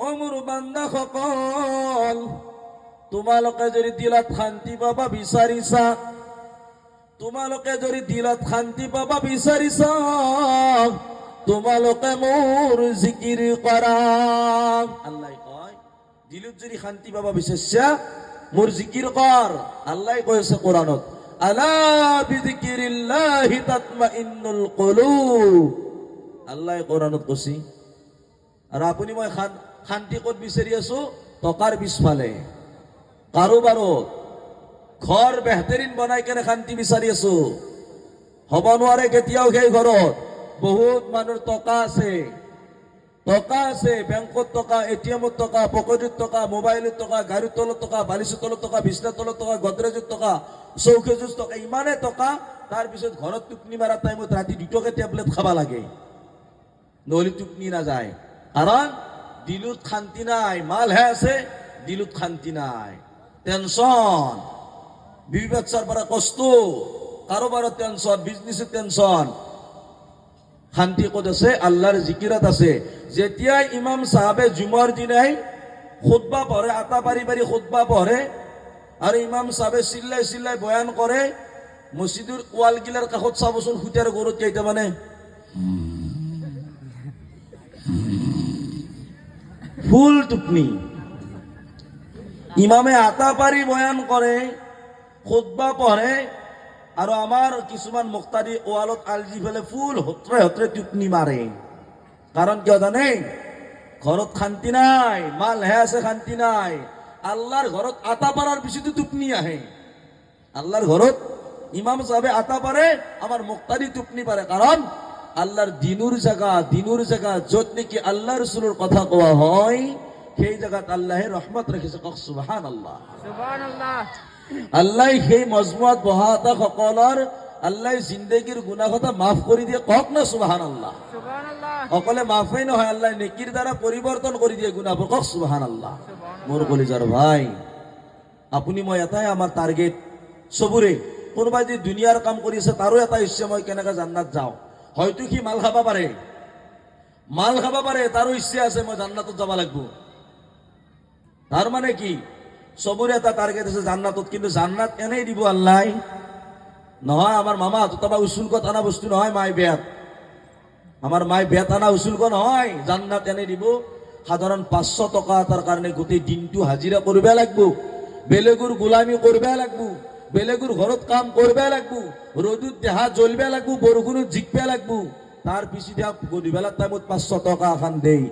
ও মোৰ বান্দা সকল, তোমালোকে যদি দিলত শান্তি পাবা বিচাৰিছা, তোমালোকে যদি দিলত শান্তি পাবা বিচাৰিছা, তোমালোকে মোৰ জিকিৰ কৰা। আল্লাহ কয় দিলত যদি শান্তি পাবা বিচাৰিছা মোৰ জিকিৰ কৰ। আল্লাহ কৈছে কোরআনত, আলা বিযিকিরিল্লাহি তাতমাইন্নুল কুলুব। আল্লাহ কোরআনত কৈছে। আৰু আপুনি মই শান্তি ক'ত বিচাৰি আছো? টকাৰ পিছফালে, কাৰোবাৰত ঘৰ বেহতৰিন বনাই কেনে শান্তি বিচাৰি আছো। হ'ব নোৱাৰে কেতিয়াও। সেই ঘৰত বহুত মানুহৰ টকা আছে, টকা আছে, বেংকত টকা, এটিএমত টকা, পকেটত টকা, মোবাইলত টকা, গাড়ীৰ তলত টকা, বালিচৰ তলত টকা, বিছনাৰ তলত টকা, গডৰেজত টকা, চৌকেজত টকা, ইমানে টকা। তাৰপিছত ঘৰত টোপনি মাৰা টাইমত ৰাতি 2 টকা টেবলেট খাবা লাগে, নহলে টোপনি নাযায়। কাৰণ দিলত শান্তি নাই। মালহে আছে, দিলত শান্তি নাই। টেনশন, বিবি বাচ্চাৰ পৰা কষ্ট, কাৰোবাৰৰ টেনশন, বিজনেছৰ টেনশন। শান্তি ক'ত আছে? আল্লাহৰ জিকিৰত আছে। যেতিয়াই ইমাম সাহাবে জুমাৰ দিনাই খুতবা পঢ়ে, আটা পাৰি পাৰি খুতবা পঢ়ে, আৰু ইমাম সাহাবে চিল্লাই চিল্লাই বয়ান কৰে, মছজিদৰ ৱালগিলাৰ কাষত চাবচোন খুঁটাৰ গৰুত কেইটামানে ফুল টোপনি। ইমামে আটা পাৰি বয়ান কৰে, খুতবা পঢ়ে, আৰু আমাৰ কিছুমান মুক্তাদি ৱালত আলজি ফেলে ফুল হত্ৰে হত্ৰে টোপনি মাৰে। কাৰণ কিয় জানে? ঘৰত শান্তি নাই, মালহে আছে, শান্তি নাই। আল্লাহৰ ঘৰত আটা পাৰাৰ পিছতো টোপনি আহে। আল্লাহৰ ঘৰত ইমাম সাহেবে আটা পাৰে, আমাৰ মুক্তাদি টোপনি পাৰে। কাৰণ আল্লাহৰ দিনুৰ জায়গা য'ত নেকি আল্লাহ ৰসুলৰ কথা কোৱা হয়, সেই জায়গাত আল্লাহে ৰহমত ৰাখিছে। কওক সুবহানাল্লাহ, সুবহানাল্লাহ। আল্লাহ সেই মজমুআত বহা সকলৰ আল্লাহ জিন্দগীৰ গুনাহ কথা মাফ কৰি দিয়ে। কওক না সুবহানাল্লাহ, সুবহানাল্লাহ। অকলে মাফেই নহয়, আল্লাহ নেকিৰ দ্বাৰা পৰিৱৰ্তন কৰি দিয়ে গুনাহবোৰ। কওক সুবহানাল্লাহ। মোৰ কলিজাৰ ভাই, আপুনি মই এটাই আমাৰ টাৰ্গেট চবৰে। কোনোবাই যদি দুনিয়াৰ কাম কৰি আছে, তাৰো এটা ইচ্ছা মই কেনেকে জান্নাত যাওঁ। হয়তো সি মাল খাব পাৰে, তাৰো ইচ্ছা আছে মই জান্নাতত যাব লাগিব। তাৰ মানে কি? চবৰে এটা টাৰ্গেট আছে জান্নাতত। কিন্তু জান্নাত এনেই দিব আল্লাহ নহয়। আমাৰ মামা হাতত উচুলকত আনা বস্তু নহয়। আমাৰ মাই বেত আনা উচুলক নহয়। জান্নাত এনেই দিব। সাধাৰণ 500 টকা এটাৰ কাৰণে গোটেই দিনটো হাজিৰা কৰিব লাগিব, বেলেগৰ গোলামী কৰিব লাগিব, বেলেগৰ ঘৰত কাম কৰিব লাগিব, ৰ'দত দেহা জ্বলিব লাগিব, বৰষুণত জিকিব লাগিব। তাৰ পিছত গধূলিবেলাৰ টাইমত 500 টকা এখন দেই।